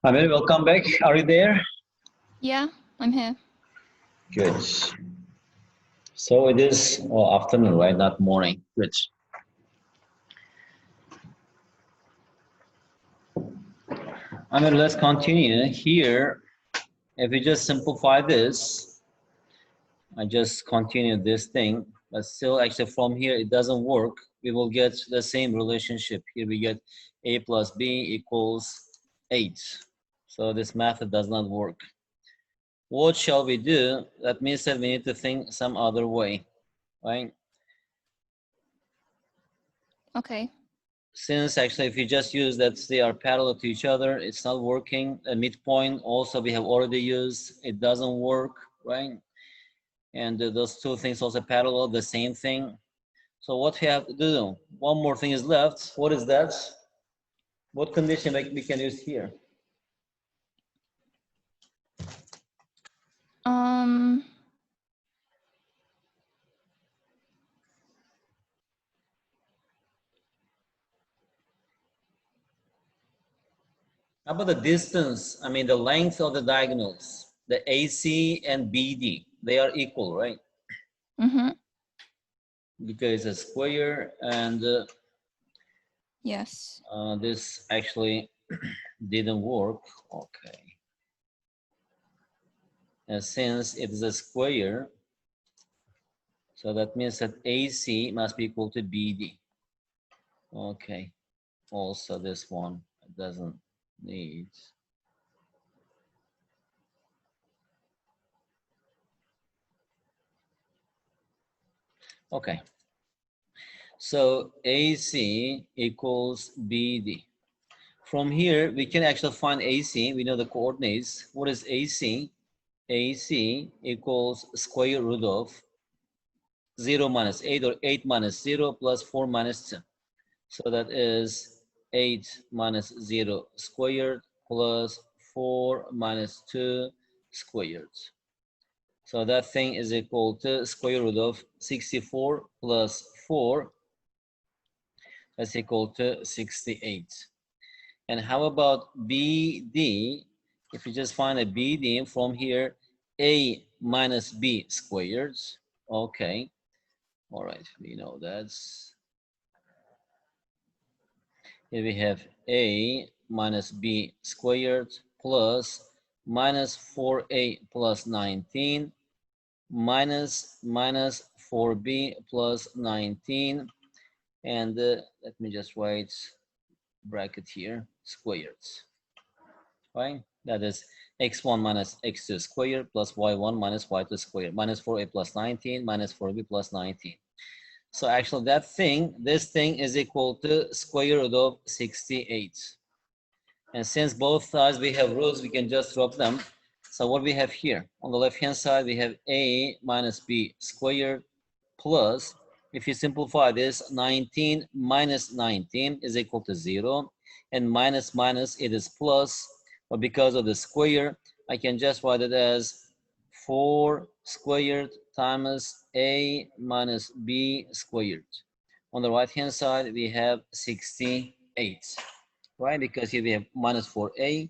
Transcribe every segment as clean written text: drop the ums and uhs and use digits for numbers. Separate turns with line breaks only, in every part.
Amir, welcome back. Are you there?
Yeah, I'm here.
Good. So it is afternoon, right? Not morning. Good. Amir, let's continue here. If we just simplify this, I just continue this thing, but still actually from here it doesn't work. We will get the same relationship. Here we get a plus b equals 8. So this method does not work. What shall we do? That means that we need to think some other way, right?
Okay.
Since actually if you just use that they are parallel to each other, it's not working. A midpoint also we have already used, it doesn't work, right? And those two things also parallel, the same thing. So what we have to do, one more thing is left. What is that? What condition we can use here?
Um.
How about the distance? I mean the length of the diagonals, the AC and BD, they are equal, right?
Mm-hmm.
Because it's a square and
Yes.
this actually didn't work. Okay. And since it is a square, so that means that AC must be equal to BD. Okay. Also this one doesn't need. Okay. So AC equals BD. From here, we can actually find AC. We know the coordinates. What is AC? AC equals square root of 0 minus 8 or 8 minus 0 plus 4 minus 2. So that is 8 minus 0 squared plus 4 minus 2 squared. So that thing is equal to square root of 64 plus 4. That's equal to 68. And how about BD? If you just find a BD from here, A minus B squared. Okay. All right. We know that's. Here we have A minus B squared plus minus 4A plus 19 minus 4B plus 19. And let me just write bracket here, squared. Right? That is x1 minus x2 squared plus y1 minus y2 squared minus 4a plus 19 minus 4b plus 19. So actually that thing, this thing is equal to square root of 68. And since both sides we have roots, we can just drop them. So what we have here, on the left-hand side, we have a minus b squared plus, if you simplify this, 19 minus 19 is equal to 0. And minus minus, it is plus. But because of the square, I can just write it as 4 squared times a minus b squared. On the right-hand side, we have 68. Right? Because here we have minus 4a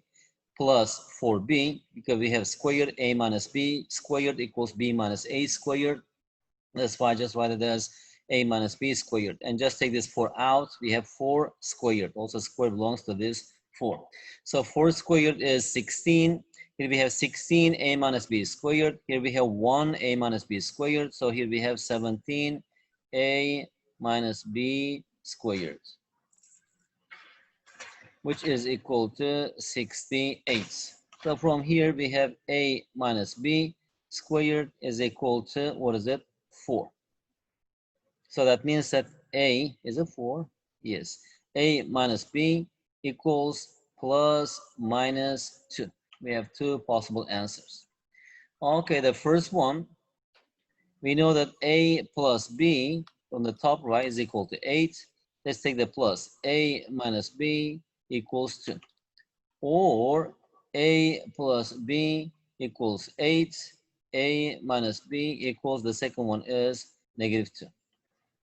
plus 4b, because we have squared a minus b squared equals b minus a squared. That's why I just write it as a minus b squared. And just take this 4 out. We have 4 squared. Also square belongs to this 4. So 4 squared is 16. Here we have 16 a minus b squared. Here we have 1 a minus b squared. So here we have 17 a minus b squared, which is equal to 68. So from here we have a minus b squared is equal to, what is it? 4. So that means that a is a 4. Yes. A minus b equals plus minus 2. We have two possible answers. Okay, the first one, we know that a plus b from the top right is equal to 8. Let's take the plus. A minus b equals 2. Or a plus b equals 8. A minus b equals, the second one is negative 2.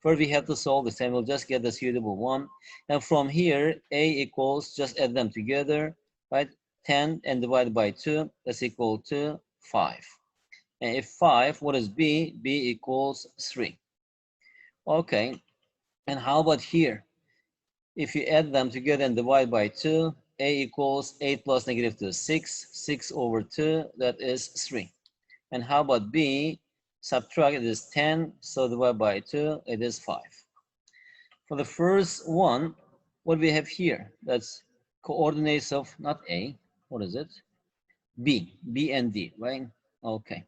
First, we have to solve this, and we'll just get the suitable one. And from here, a equals, just add them together, right? 10 and divided by 2, that's equal to 5. And if 5, what is b? b equals 3. Okay, and how about here? If you add them together and divide by 2, a equals 8 plus negative 2, 6. 6 over 2, that is 3. And how about b? Subtract, it is 10, so divide by 2, it is 5. For the first one, what do we have here? That's coordinates of, not a, what is it? b and d, right? Okay.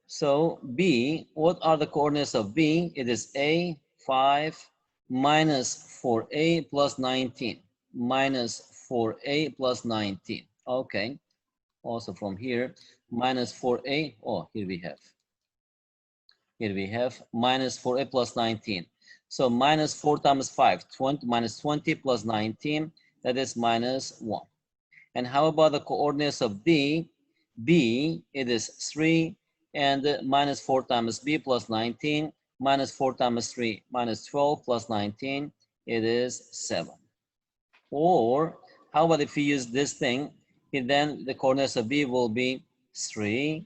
So b, what are the coordinates of b? It is a, 5, minus 4a plus 19. Minus 4a plus 19. Okay. Also from here, minus 4a. Oh, here we have. Here we have minus 4a plus 19. So minus 4 times 5, 20, minus 20 plus 19, that is minus 1. And how about the coordinates of d? b, it is 3, and minus 4 times b plus 19, minus 4 times 3, minus 12 plus 19, it is 7. Or how about if we use this thing, then the coordinates of b will be 3,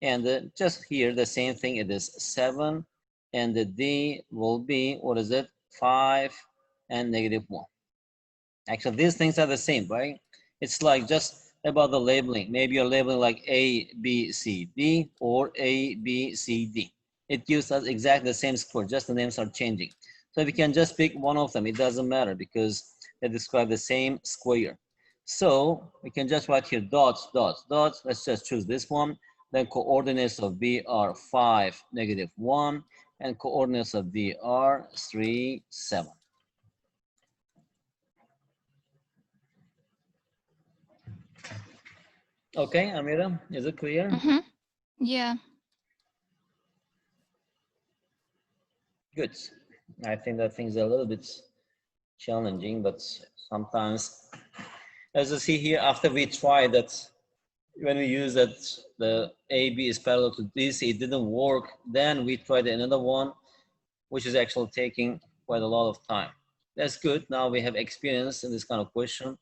and just here the same thing, it is 7, and the d will be, what is it, 5 and negative 1. Actually, these things are the same, right? It's like just about the labeling. Maybe you're labeling like A, B, C, D, or A, B, C, D. It gives us exactly the same score, just the names are changing. So we can just pick one of them. It doesn't matter because they describe the same square. So we can just write here dots, dots, dots. Let's just choose this one. Then coordinates of B are 5, negative 1, and coordinates of D are 3, 7. Okay, Amira, is it clear?
Mm-hmm. Yeah.
Good. I think that things are a little bit challenging, but sometimes, as you see here, after we tried that, when we use that the AB is parallel to DC, it didn't work. Then we tried another one, which is actually taking quite a lot of time. That's good. Now we have experience in this kind of question.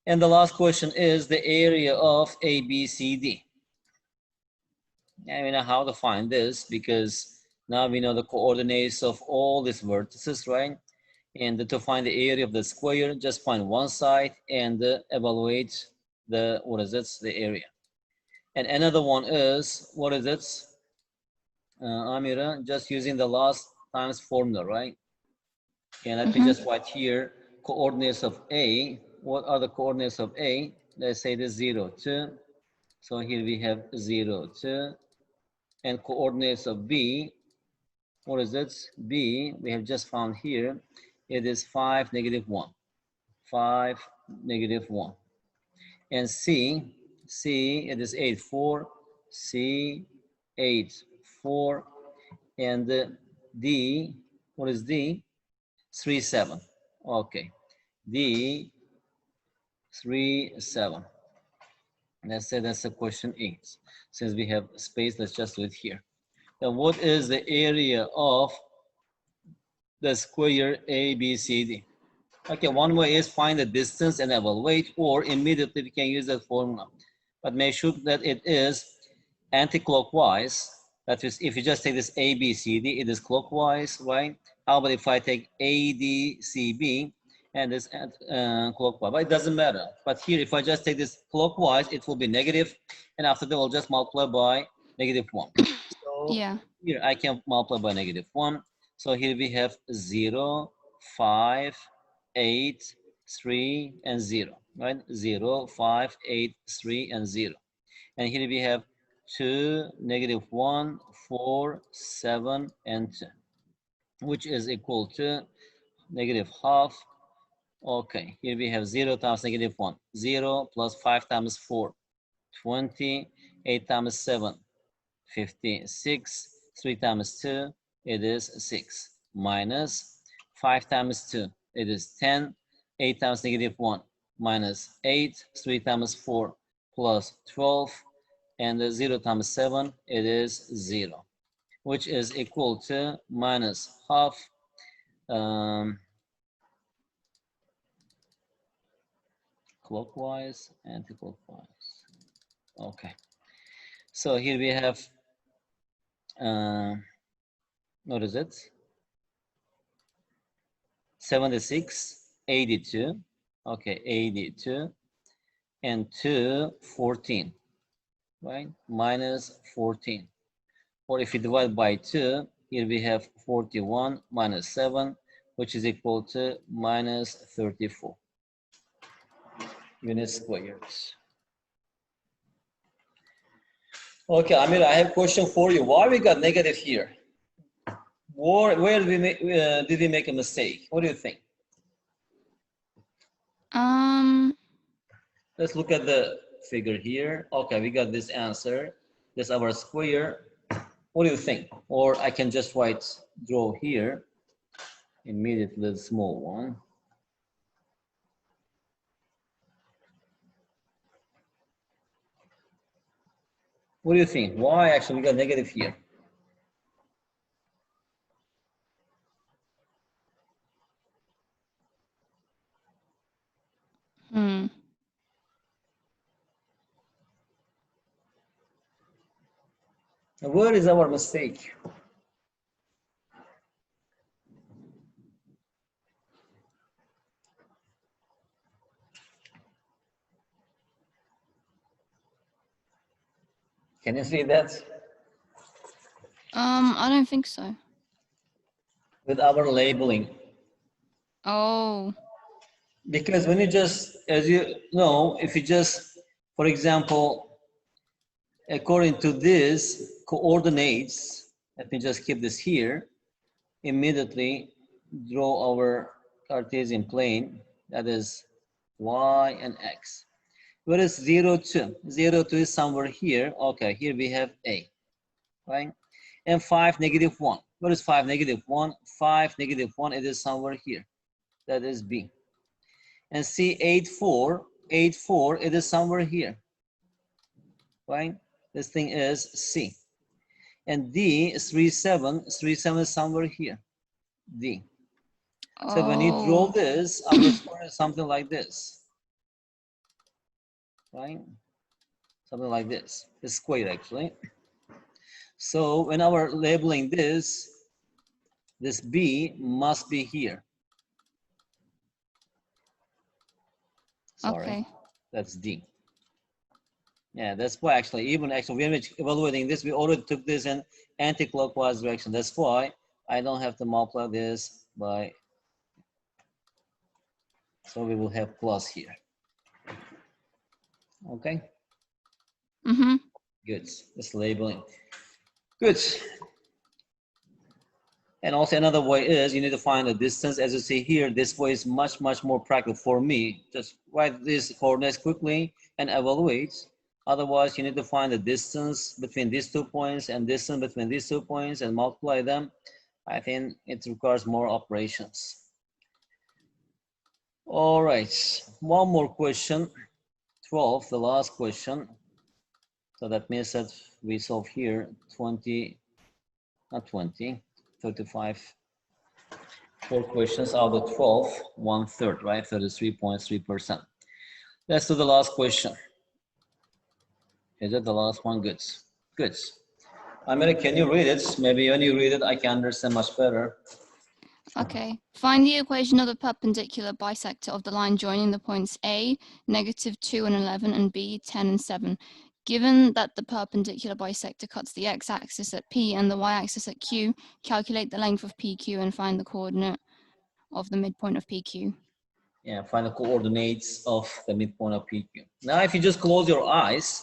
And the last question is the area of ABCD. And we know how to find this because now we know the coordinates of all these vertices, right? And to find the area of the square, just find one side and evaluate the, what is it, the area. And another one is, what is it, Amira? Just using the last times formula, right? And let me just write here, coordinates of A. What are the coordinates of A? Let's say this 0, 2. So here we have 0, 2. And coordinates of B, what is it? B, we have just found here, it is 5, negative 1. 5, negative 1. And C, it is 8, 4. C, 8, 4. And D, what is D? 3, 7. Okay. D, 3, 7. Let's say that's the question 8. Since we have space, let's just do it here. Now, what is the area of the square ABCD? Okay, one way is find the distance and evaluate, or immediately we can use that formula. But make sure that it is anti-clockwise. That is, if you just take this ABCD, it is clockwise, right? How about if I take ADCB and this clockwise? But it doesn't matter. But here, if I just take this clockwise, it will be negative, and after that, we'll just multiply by negative 1. So
Yeah.
here I can multiply by negative 1. So here we have 0, 5, 8, 3, and 0, right? 0, 5, 8, 3, and 0. And here we have 2, negative 1, 4, 7, and 2, which is equal to negative half. Okay, here we have 0 times negative 1. 0 plus 5 times 4, 20. 8 times 7, 56. 3 times 2, it is 6. Minus 5 times 2, it is 10. 8 times negative 1, minus 8. 3 times 4, plus 12. And 0 times 7, it is 0, which is equal to minus half. clockwise, anti-clockwise. Okay. So here we have, what is it? 76, 82. Okay, 82 and 2, 14, right? Minus 14. Or if you divide by 2, here we have 41 minus 7, which is equal to minus 34 units squared. Okay, Amir, I have a question for you. Why we got negative here? Where did we make a mistake? What do you think? Let's look at the figure here. Okay, we got this answer. This is our square. What do you think? Or I can just draw here immediately the small one. What do you think? Why actually we got negative here? Where is our mistake? Can you see that?
I don't think so.
With our labeling.
Oh.
Because when you just, as you know, if you just, for example, according to this coordinates, let me just keep this here, immediately draw our Cartesian plane, that is y and x. Where is 0, 2? 0, 2 is somewhere here. Okay, here we have A, right? And 5, negative 1. Where is 5, negative 1? 5, negative 1, it is somewhere here. That is B. And C, 8, 4, 8, 4, it is somewhere here, right? This thing is C. And D is 3, 7, 3, 7 is somewhere here, D. So when you draw this, our square is something like this, right? Something like this. It's square actually. So when our labeling this B must be here. Sorry,
okay.
That's D. Yeah, that's why actually, when we're evaluating this, we already took this in anti-clockwise direction. That's why I don't have to multiply this by, so we will have plus here. Okay?
Mm-hmm.
Good, this labeling. Good. And also another way is you need to find the distance. As you see here, this way is much, much more practical for me. Just write these coordinates quickly and evaluate. Otherwise, you need to find the distance between these 2 points and distance between these 2 points and multiply them. I think it requires more operations. All right, one more question. 12, the last question. So that means that we solve here 20, not 20, 35. 4 questions out of 12, 1/3, right? 33.3%. Let's do the last question. Is it the last one? Good. Good. Amira, can you read it? Maybe when you read it, I can understand much better.
Okay. Find the equation of the perpendicular bisector of the line joining the points A, -2 and 11, and B, 10 and 7. Given that the perpendicular bisector cuts the x-axis at P and the y-axis at Q, calculate the length of PQ and find the coordinate of the midpoint of PQ.
Yeah, find the coordinates of the midpoint of PQ. Now, if you just close your eyes,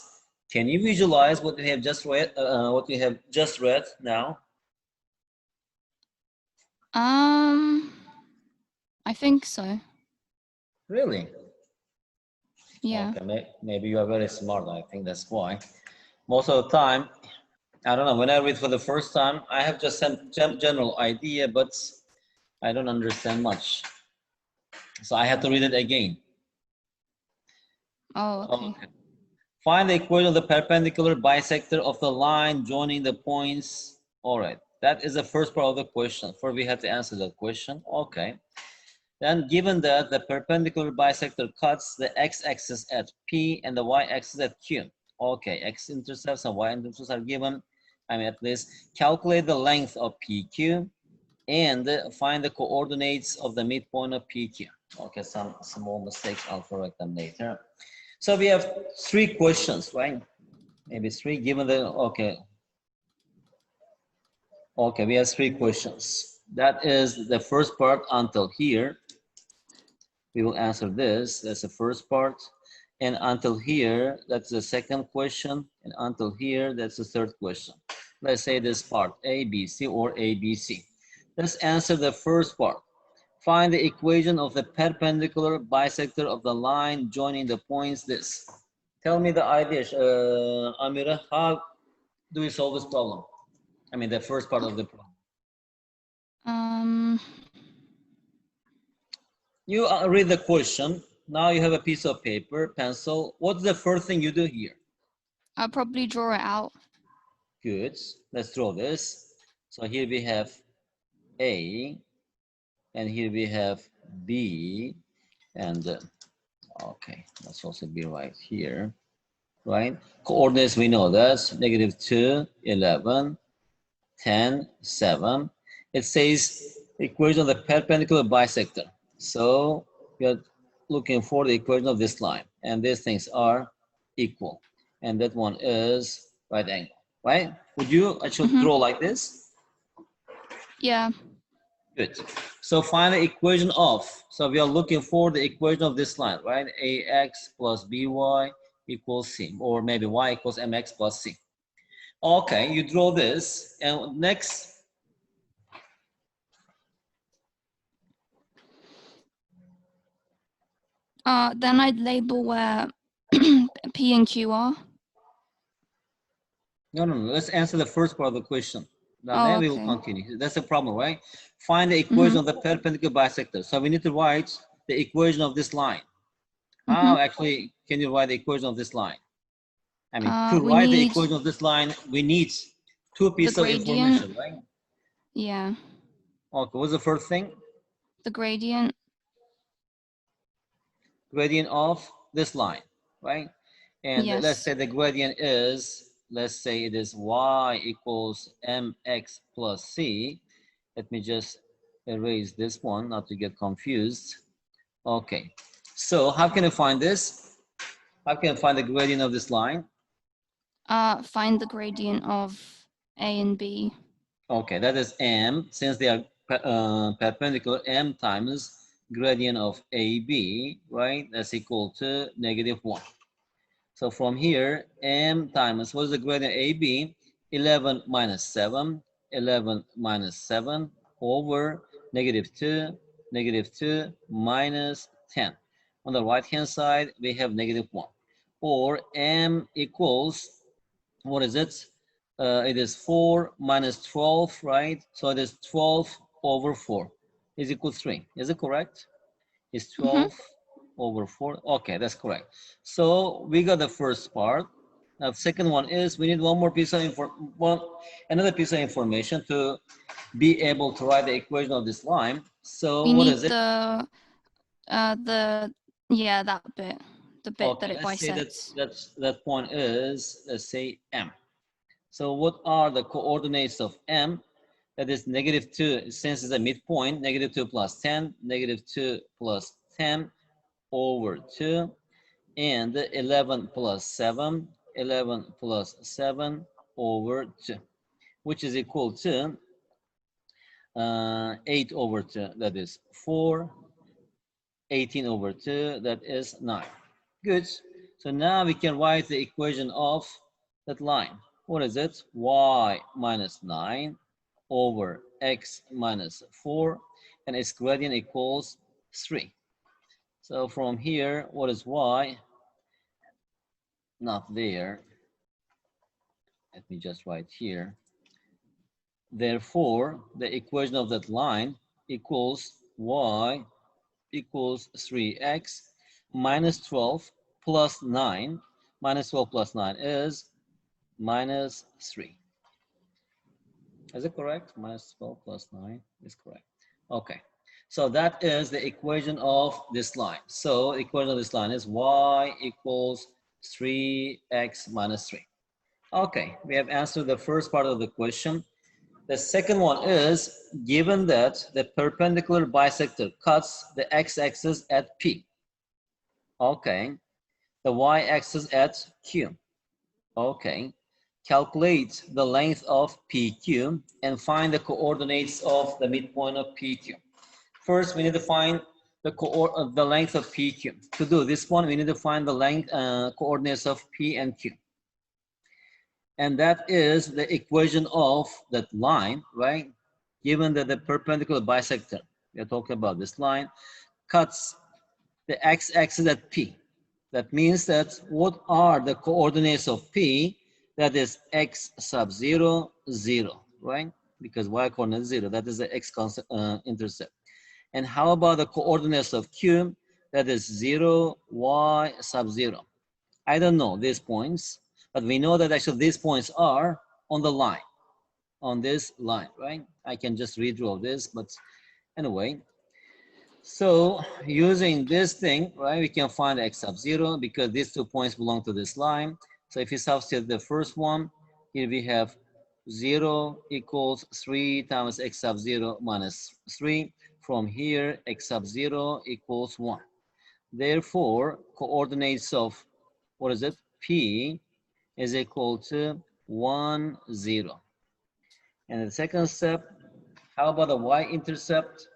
can you visualize what we have just read? Now?
I think so.
Really?
Yeah.
Okay, maybe you are very smart. I think that's why. Most of the time, I don't know, when I read for the first time, I have just some general idea, but I don't understand much. So I have to read it again.
Oh, okay.
Find the equation of the perpendicular bisector of the line joining the points. All right, that is the first part of the question. First, we have to answer that question. Okay. Then given that the perpendicular bisector cuts the x-axis at P and the y-axis at Q. Okay, x-intercepts and y-intercepts are given. I mean, at least calculate the length of PQ and find the coordinates of the midpoint of PQ. Okay, some small mistakes, I'll correct them later. So we have 3 questions, right? Maybe 3 given the, okay. Okay, we have 3 questions. That is the first part until here. We will answer this, that's the first part. And until here, that's the second question. And until here, that's the third question. Let's say this part, A, B, C, or A, B, C. Let's answer the first part. Find the equation of the perpendicular bisector of the line joining the points this. Tell me the idea, Amira, how do we solve this problem? I mean, the first part of the problem. You read the question. Now you have a piece of paper, pencil. What's the first thing you do here?
I'll probably draw it out.
Good. Let's draw this. So here we have A, and here we have B, and okay, let's also be right here, right? Coordinates, we know that's -2, 11, 10, 7. It says equation of the perpendicular bisector. So we are looking for the equation of this line, and these things are equal, and that one is right angle, right? Would you actually draw like this?
Yeah.
Good. So find the equation of, so we are looking for the equation of this line, right? AX plus BY equals C, or maybe Y equals MX plus C. Okay, you draw this, and next.
Then I'd label where P and Q are.
No. Let's answer the first part of the question. Now, then we will continue. That's the problem, right? Find the equation of the perpendicular bisector. So we need to write the equation of this line. How actually can you write the equation of this line? I mean, to write the equation of this line, we need 2 pieces of information, right?
Yeah.
Okay, what's the first thing?
The gradient.
Gradient of this line, right? And
yes.
Let's say the gradient is, let's say it is y equals mx plus c. Let me just erase this one, not to get confused. Okay, so how can I find this? How can I find the gradient of this line?
Find the gradient of A and B.
Okay, that is m. Since they are perpendicular, m times gradient of AB, right? That's equal to -1. So from here, m times, what is the gradient AB? 11 minus 7, 11 minus 7 over -2, -2 minus 10. On the right-hand side, we have -1. Or m equals, what is it? It is 4 minus 12, right? So it is 12 over 4 is equal to 3. Is it correct? Is 12 over 4? Okay, that's correct. So we got the first part. Now, the second one is we need one more piece of another piece of information to be able to write the equation of this line. So what is it?
Yeah, that bit, the bit
Okay,
that it
let's say
bisects.
that point is, let's say M. So what are the coordinates of M? That is -2, since it's a midpoint, -2 plus 10, -2 plus 10 over 2, and 11 plus 7, 11 plus 7 over 2, which is equal to 8 over 2, that is 4, 18 over 2, that is 9. Good. So now we can write the equation of that line. What is it? Y minus 9 over x minus 4, and its gradient equals 3. So from here, what is y? Not there. Let me just write here. Therefore, the equation of that line equals y equals 3x minus 12 plus 9. Minus 12 plus 9 is minus 3. Is it correct? Minus 12 plus 9 is correct. Okay. So that is the equation of this line. So the equation of this line is y equals 3x minus 3. Okay, we have answered the first part of the question. The second one is, given that the perpendicular bisector cuts the x-axis at P. Okay, the y-axis at Q. Okay, calculate the length of PQ and find the coordinates of the midpoint of PQ. First, we need to find the length of PQ. To do this one, we need to find the length coordinates of P and Q. And that is the equation of that line, right? Given that the perpendicular bisector, we're talking about this line, cuts the x-axis at P. That means that what are the coordinates of P? That is x sub 0, 0, right? Because y coordinate is 0. That is the x intercept. And how about the coordinates of Q? That is 0, y sub 0. I don't know these points, but we know that actually these points are on the line, on this line, right? I can just redraw this, but anyway. So using this thing, right, we can find x sub 0 because these 2 points belong to this line. So if you substitute the first one, here we have 0 equals 3 times x sub 0 minus 3. From here, x sub 0 equals 1. Therefore, coordinates of, what is it? P is equal to 1, 0. And the second step, how about the y-intercept?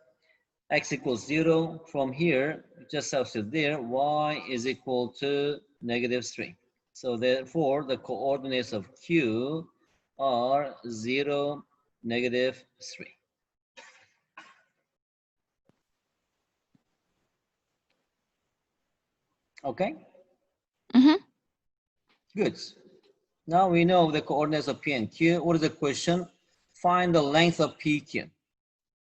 X equals 0. From here, just substitute there, y is equal to negative 3. So therefore, the coordinates of Q are 0, negative 3. Okay?
Mm-hmm.
Good. Now we know the coordinates of P and Q. What is the question? Find the length of PQ.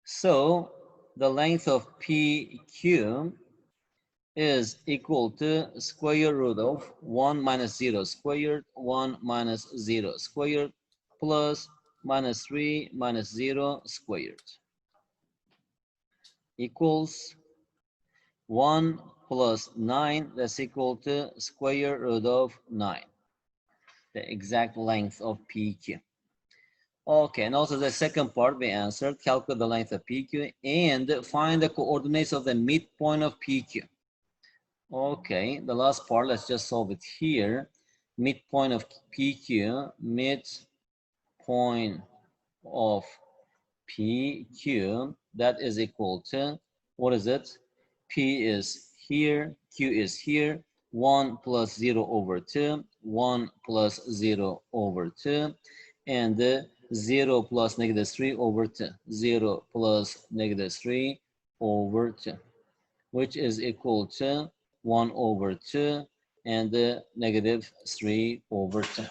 So the length of PQ is equal to square root of 1 minus 0 squared, 1 minus 0 squared, plus minus 3 minus 0 squared, equals 1 plus 9, that's equal to square root of 9, the exact length of PQ. Okay, and also the second part we answered, calculate the length of PQ and find the coordinates of the midpoint of PQ. Okay, the last part, let's just solve it here. Midpoint of PQ, midpoint of PQ, that is equal to, what is it? P is here, Q is here, 1 plus 0 over 2, 1 plus 0 over 2, and 0 plus negative 3 over 2, 0 plus negative 3 over 2, which is equal to 1 over 2 and negative 3 over 2.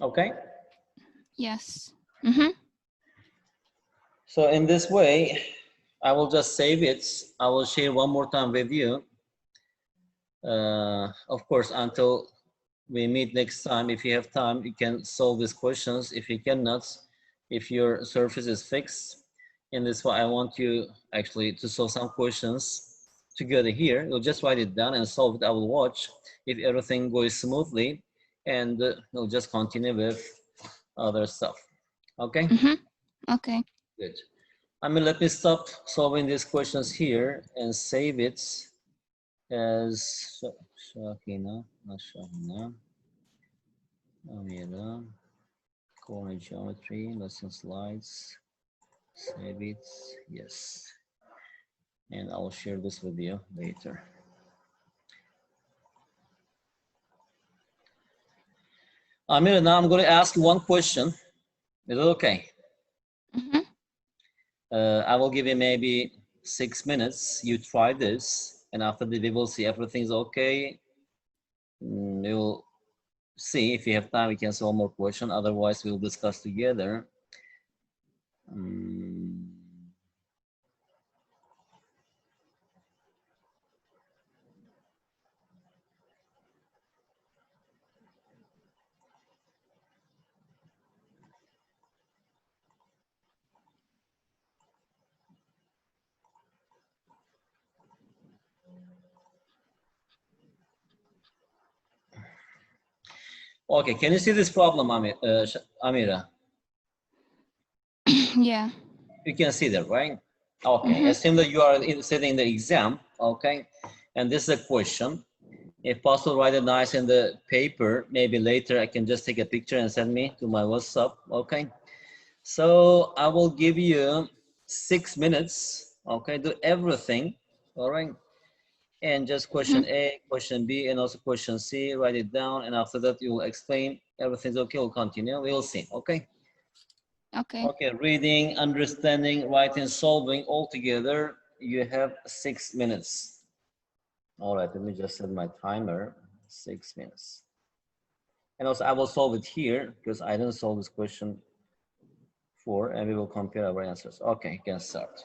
Okay?
Yes. Mm-hmm.
So in this way, I will just save it. I will share one more time with you. Of course, until we meet next time, if you have time, you can solve these questions. If you cannot, if your surface is fixed, in this way, I want you actually to solve some questions together here. You'll just write it down and solve it. I will watch if everything goes smoothly, and we'll just continue with other stuff. Okay?
Mm-hmm. Okay.
Good. I mean, let me stop solving these questions here and save it as Shakina, not Shahina, Amira, corner geometry, lesson slides, save it, yes. And I'll share this with you later. Amira, now I'm going to ask you one question. Is it okay?
Mm-hmm.
I will give you maybe 6 minutes. You try this, and after that, we will see everything's okay. We'll see if you have time. We can solve more question. Otherwise, we'll discuss together. Okay, can you see this problem, Amira?
Yeah.
You can see that, right? Okay,
Mm-hmm.
assume that you are sitting the exam, okay? And this is a question. If possible, write it nice in the paper. Maybe later I can just take a picture and send me to my WhatsApp, okay? So I will give you 6 minutes, okay? Do everything, all right? And just question
Mm-hmm.
A, question B, and also question C, write it down, and after that you will explain. Everything's okay, we'll continue, we will see, okay?
Okay.
Okay, reading, understanding, writing, solving, all together, you have 6 minutes. All right, let me just set my timer, 6 minutes. And also I will solve it here because I didn't solve this question before, and we will compare our answers. Okay, you can start.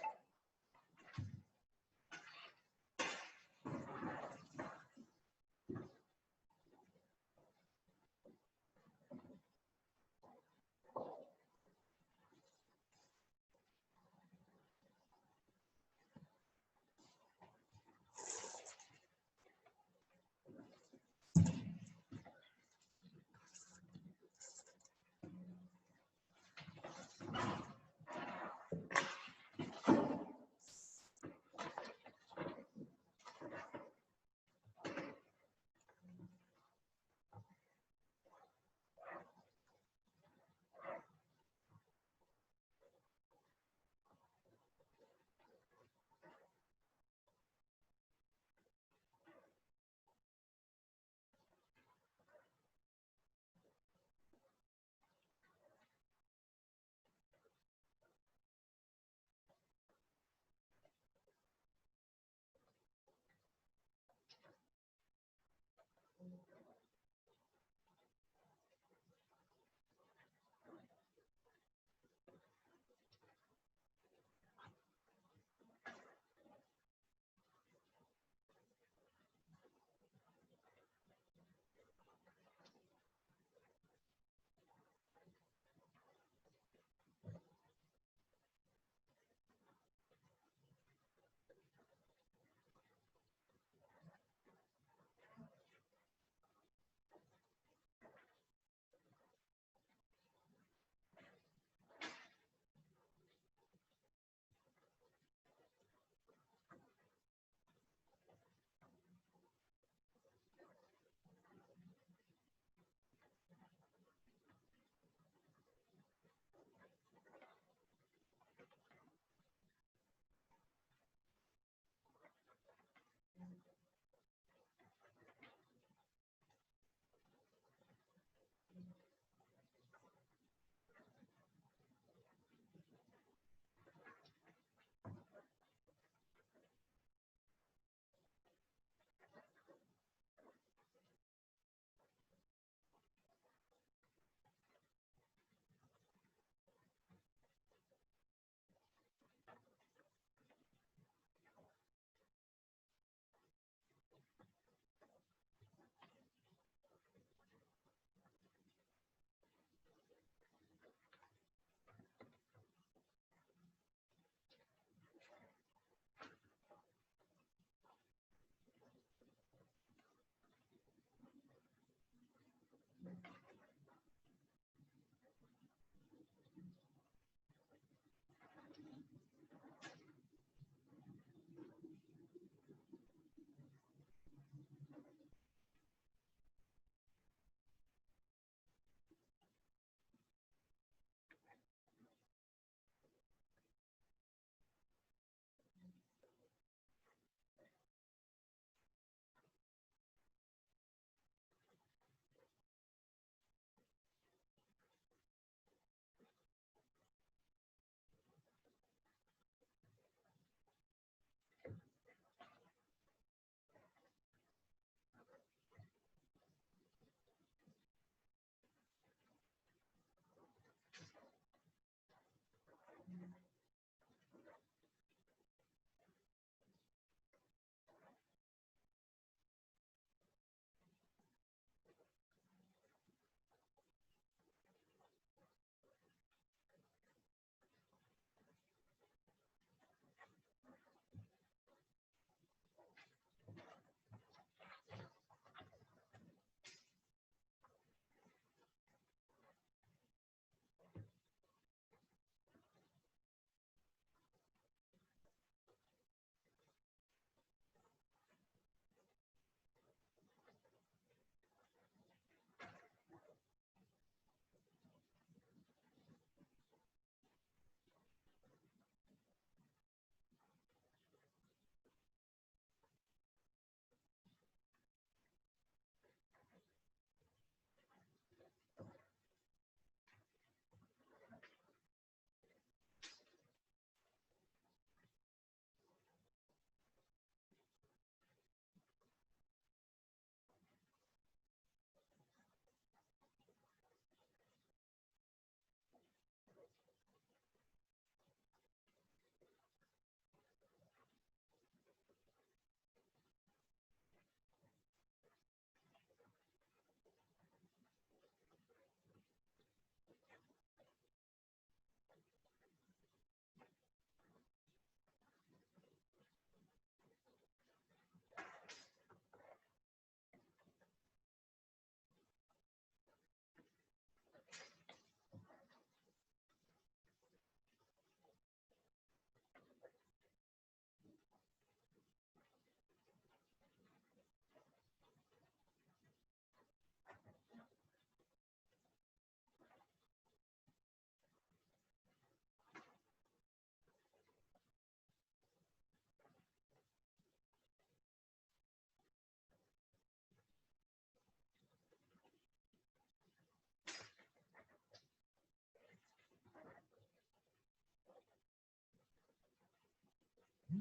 So,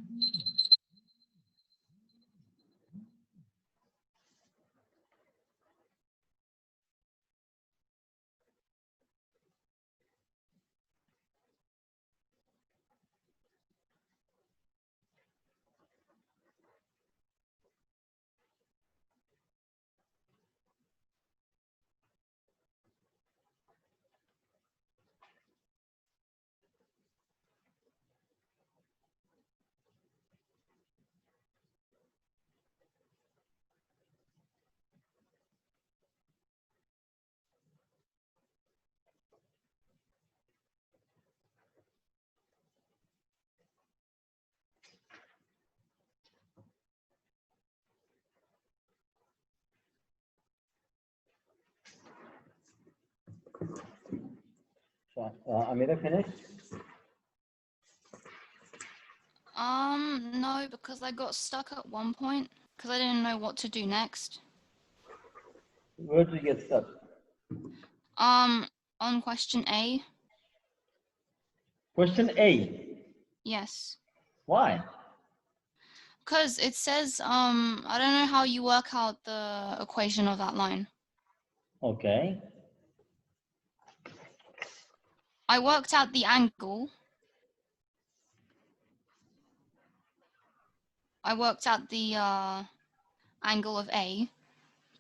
Amira, finished?
No, because I got stuck at one point because I didn't know what to do next.
Where did you get stuck?
On question A,
Question A.
yes.
Why?
Because it says, I don't know how you work out the equation of that line.
Okay.
I worked out the angle. I worked out the angle of A,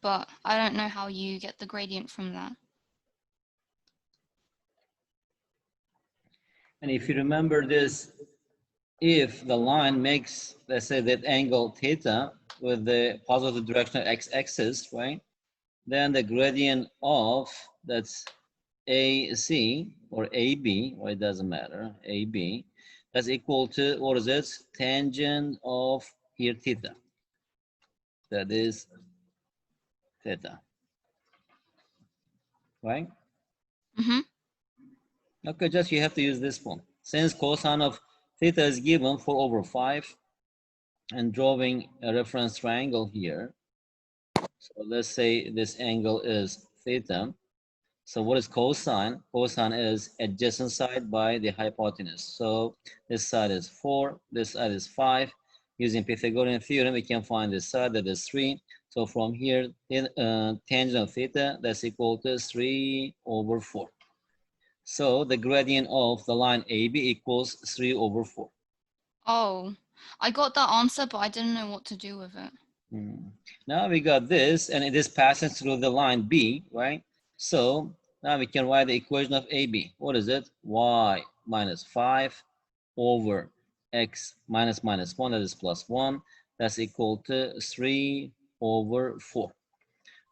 but I don't know how you get the gradient from that.
And if you remember this, if the line makes, let's say, that angle theta with the positive directional x-axis, right? Then the gradient of, that's AC or AB, well, it doesn't matter, AB, that's equal to, what is it? Tangent of here theta. That is theta, right?
Mm-hmm.
Okay, just you have to use this one. Since cosine of theta is given 4/5, and drawing a reference triangle here. So let's say this angle is theta. So what is cosine? Cosine is adjacent side by the hypotenuse. So this side is 4, this side is 5. Using Pythagorean theorem, we can find this side, that is 3. So from here, tangent of theta, that's equal to 3/4. So the gradient of the line AB equals 3/4.
Oh, I got that answer, but I didn't know what to do with it.
Now we got this, and it is passing through the line B, right? So now we can write the equation of AB. What is it? Y minus 5 over x minus 1, that is plus 1. That's equal to 3/4.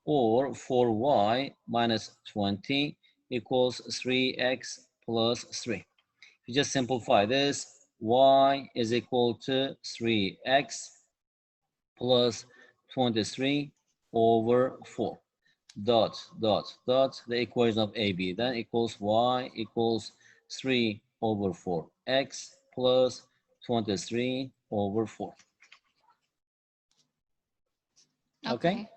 Or 4y minus 20 equals 3x plus 3. If you just simplify this, y is equal to 3x plus 23/4 dot the equation of AB then equals y equals 3/4x plus 23/4. Okay.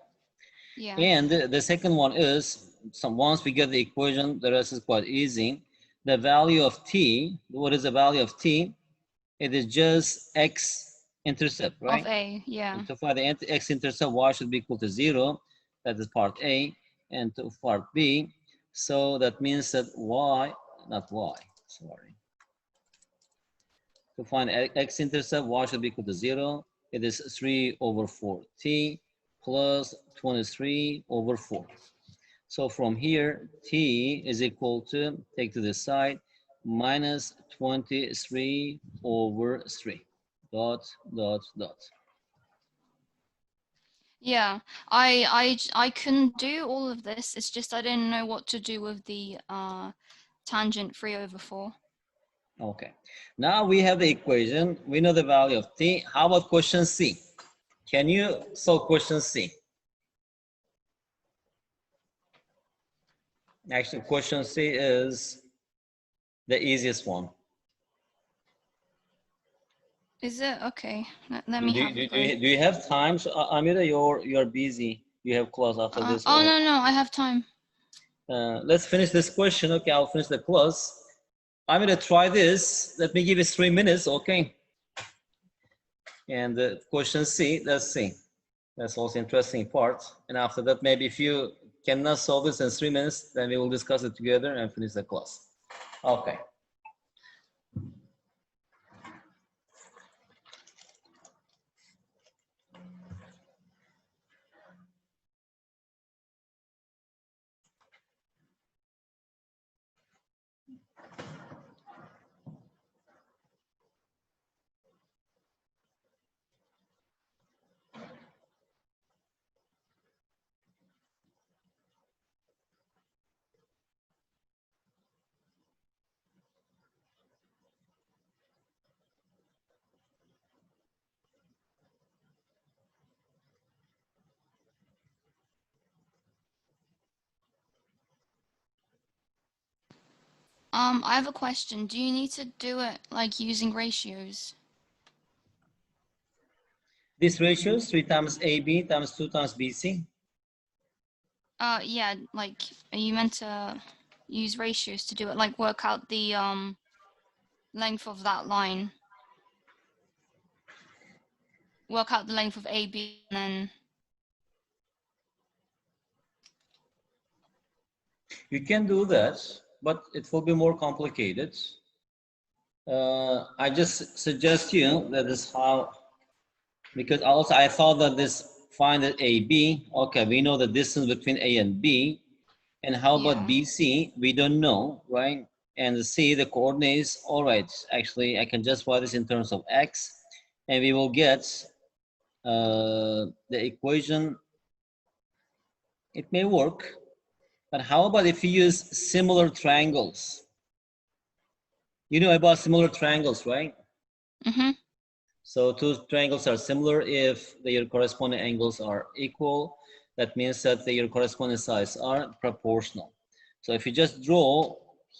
Yeah.
And the second one is, once we get the equation, the rest is quite easy. The value of t, what is the value of t? It is just x-intercept, right?
Of A, yeah.
And to find the x-intercept, y should be equal to 0. That is part A. And to part B, so that means that y, not y, sorry. To find x-intercept, y should be equal to 0. It is 3/4t plus 23/4. So from here, t is equal to, take to the side, minus 23/3, dot.
Yeah, I can do all of this. It's just I didn't know what to do with the tangent 3/4.
Okay. Now we have the equation. We know the value of t. How about question C? Can you solve question C? Actually, question C is the easiest one.
Is it? Okay. Let me have a go.
Do you have time? So, Amira, you're busy. You have class after this.
Oh, no, I have time.
Let's finish this question. Okay, I'll finish the class. I'm gonna try this. Let me give it 3 minutes, okay? And the question C, let's see. That's also interesting part. And after that, maybe if you cannot solve this in 3 minutes, then we will discuss it together and finish the class. Okay.
I have a question. Do you need to do it like using ratios?
These ratios, 3 times AB times 2 times BC.
Yeah, like, are you meant to use ratios to do it? Like, work out the length of that line. Work out the length of AB and then.
You can do that, but it will be more complicated. I just suggest you that is how, because also I thought that this find that AB, okay, we know the distance between A and B, and how about
Yeah.
BC? We don't know, right? And C, the coordinates, all right, actually I can just write this in terms of X, and we will get the equation. It may work, but how about if you use similar triangles? You know about similar triangles, right?
Mm-hmm.
So two triangles are similar if their corresponding angles are equal. That means that their corresponding sides are proportional. So if you just draw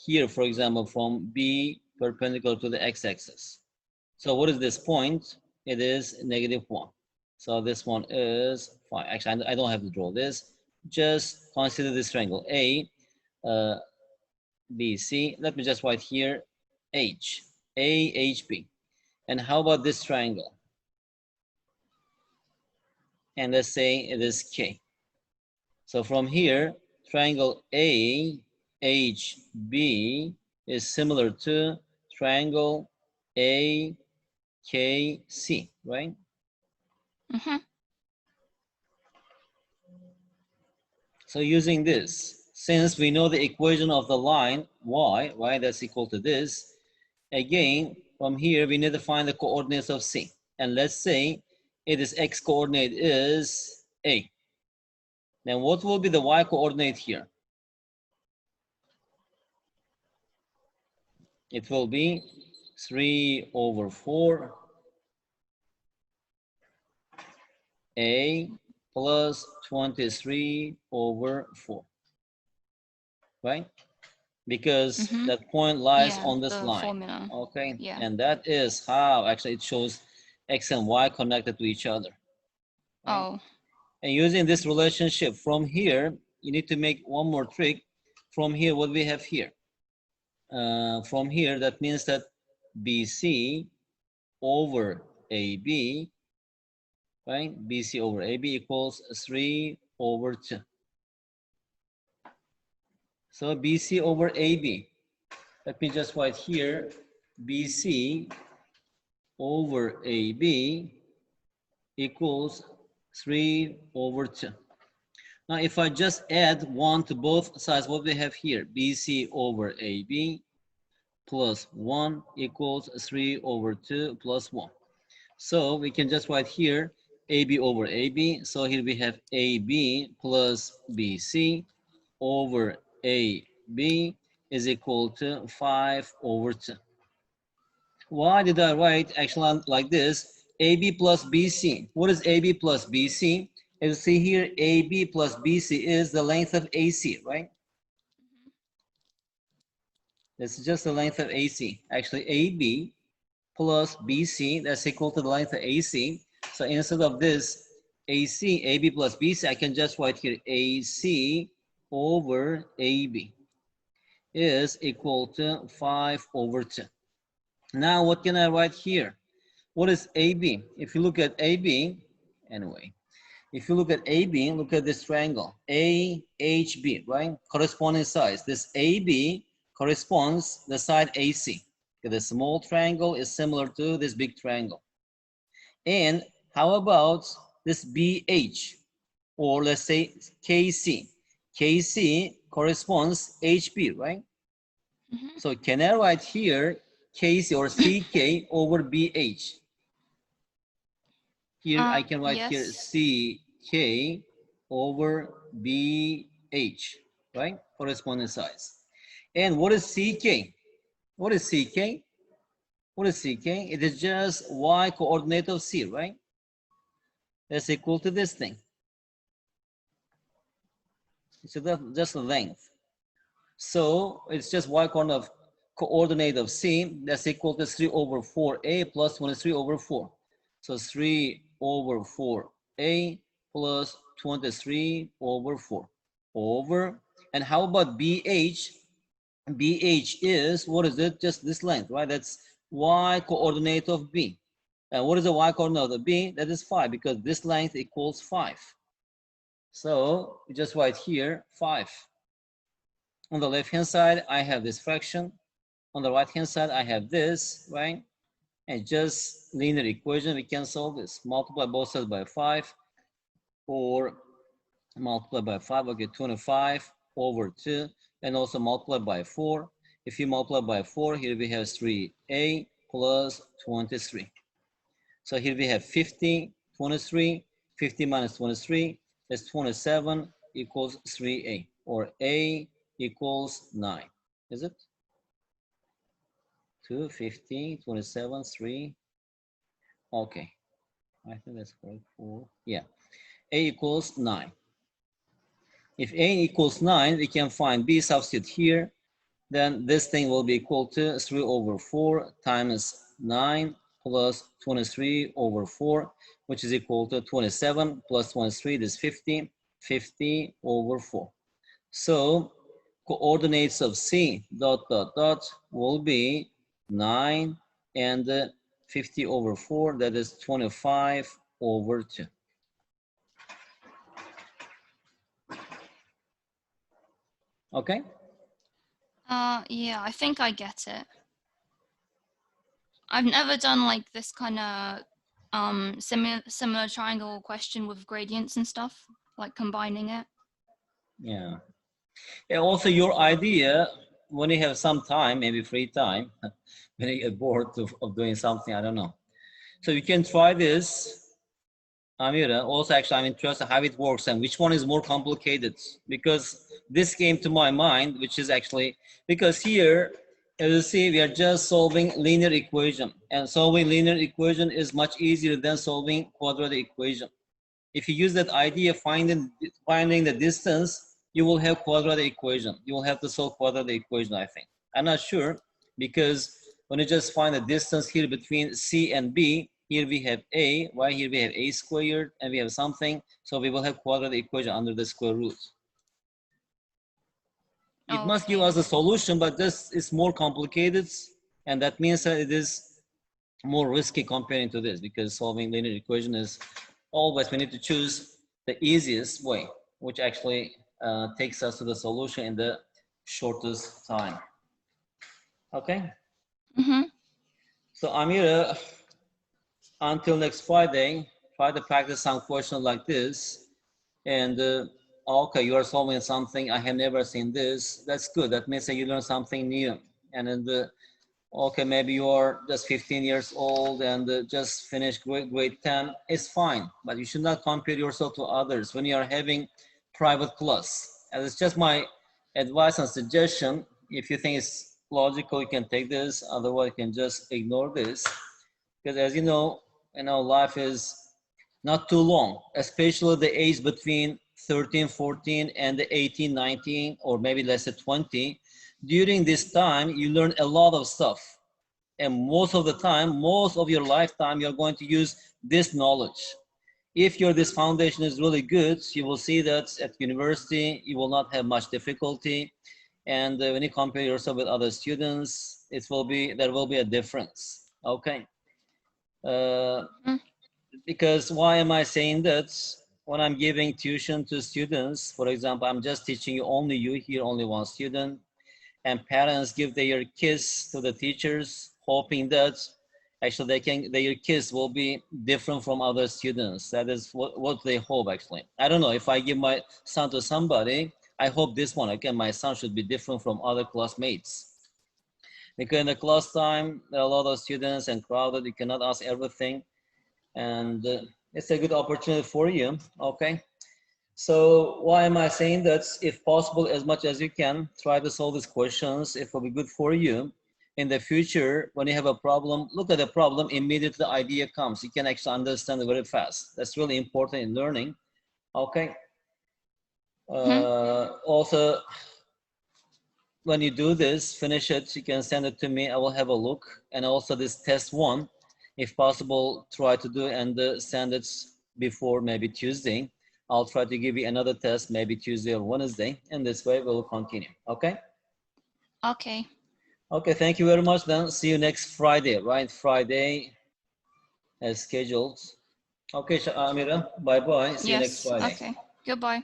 here, for example, from B perpendicular to the x-axis. So what is this point? It is -1. So this one is fine. Actually, I don't have to draw this. Just consider this triangle A, B, C. Let me just write here H, A, H, B. And how about this triangle? And let's say it is K. So from here, triangle AHB is similar to triangle AKC, right?
Mm-hmm.
So using this, since we know the equation of the line y that's equal to this, again, from here, we need to find the coordinates of C. And let's say it is x coordinate is A. Then what will be the y coordinate here? It will be 3 over 4 A plus 23 over 4, right? Because
Mm-hmm.
that point lies
Yeah,
on this
the
line,
formula.
okay?
Yeah.
And that is how actually it shows x and y connected to each other, right?
Oh.
And using this relationship from here, you need to make one more trick. From here, what we have here? From here, that means that BC over AB, right? BC over AB equals 3 over 2. So BC over AB. Let me just write here, BC over AB equals 3 over 2. Now, if I just add 1 to both sides, what we have here? BC over AB plus 1 equals 3 over 2 plus 1. So we can just write here AB over AB. So here we have AB plus BC over AB is equal to 5 over 2. Why did I write actually like this? AB plus BC. What is AB plus BC? As you see here, AB plus BC is the length of AC, right? This is just the length of AC. Actually, AB plus BC, that's equal to the length of AC. So instead of this AC, AB plus BC, I can just write here AC over AB is equal to 5 over 2. Now, what can I write here? What is AB? If you look at AB, anyway, if you look at AB, look at this triangle, AHB, right? Corresponding sides. This AB corresponds the side AC. The small triangle is similar to this big triangle. And how about this BH, or let's say KC? KC corresponds HB, right?
Mm-hmm.
So can I write here KC or CK over BH? Here I can write here
Yes.
CK over BH, right? Corresponding size. And what is CK? What is CK? What is CK? It is just y coordinate of C, right? That's equal to this thing. So that's just the length. So it's just y coordinate of C. That's equal to 3 over 4a plus 23 over 4. So 3 over 4a plus 23 over 4 over. And how about BH? BH is, what is it? Just this length, right? That's y coordinate of B. And what is the y coordinate of B? That is 5, because this length equals 5. So we just write here 5. On the left hand side, I have this fraction. On the right hand side, I have this, right? And just linear equation, we can solve this. Multiply both sides by 5, or multiply by 5, okay, 25 over 2, and also multiply by 4. If you multiply by 4, here we have 3a plus 23. So here we have 50, 23, 50 minus 23 is 27 equals 3a, or a equals 9. Is it? 2, 50, 27, 3. Okay. I think that's correct. 4. Yeah. A equals 9. If A equals 9, we can find B, substitute here. Then this thing will be equal to 3 over 4 times 9 plus 23 over 4, which is equal to 27 plus 23 is 50, 50 over 4. So coordinates of C dot dot dot will be 9 and 50 over 4, that is 25 over 2. Okay?
Yeah, I think I get it. I've never done like this kind of similar triangle question with gradients and stuff, like combining it.
Yeah. And also your idea, when you have some time, maybe free time, when you get bored of doing something, I don't know. So you can try this. Amira, also actually I'm interested how it works and which one is more complicated, because this came to my mind, which is actually, because here, as you see, we are just solving linear equation, and solving linear equation is much easier than solving quadratic equation. If you use that idea, finding the distance, you will have quadratic equation. You will have to solve quadratic equation, I think. I'm not sure, because when you just find the distance here between C and B, here we have A, right? Here we have A squared, and we have something. So we will have quadratic equation under the square root. It must give us a solution, but this is more complicated. And that means that it is more risky comparing to this, because solving linear equation is always, we need to choose the easiest way, which actually takes us to the solution in the shortest time. Okay?
Mm-hmm.
So Amira, until next Friday, try to practice some questions like this. And okay, you are solving something, I have never seen this. That's good. That means that you learn something new. And then okay, maybe you are just 15 years old and just finished grade 10. It's fine, but you should not compare yourself to others when you are having private class. And it's just my advice and suggestion. If you think it's logical, you can take this. Otherwise, you can just ignore this. Because as you know, life is not too long, especially the age between 13, 14 and the 18, 19, or maybe let's say 20. During this time, you learn a lot of stuff. And most of the time, most of your lifetime, you're going to use this knowledge. If this foundation is really good, you will see that at university, you will not have much difficulty. And when you compare yourself with other students, there will be a difference. Okay. Because why am I saying that? When I'm giving tuition to students, for example, I'm just teaching you only you here, only one student, and parents give their kids to the teachers, hoping that actually their kids will be different from other students. That is what they hope actually. I don't know, if I give my son to somebody, I hope this one, again, my son should be different from other classmates. Because in the class time, there are a lot of students and crowded, you cannot ask everything. And it's a good opportunity for you, okay? So why am I saying that? If possible, as much as you can, try to solve these questions. It will be good for you. In the future, when you have a problem, look at the problem, immediately the idea comes. You can actually understand it very fast. That's really important in learning, okay? Also, when you do this, finish it, you can send it to me. I will have a look. And also this test one, if possible, try to do and send it before maybe Tuesday. I'll try to give you another test maybe Tuesday or Wednesday. And this way we'll continue. Okay?
Okay.
Okay, thank you very much then. See you next Friday, right? Friday as scheduled. Okay, Amira, bye-bye. See you next
Yes.
Friday.
Okay. Goodbye.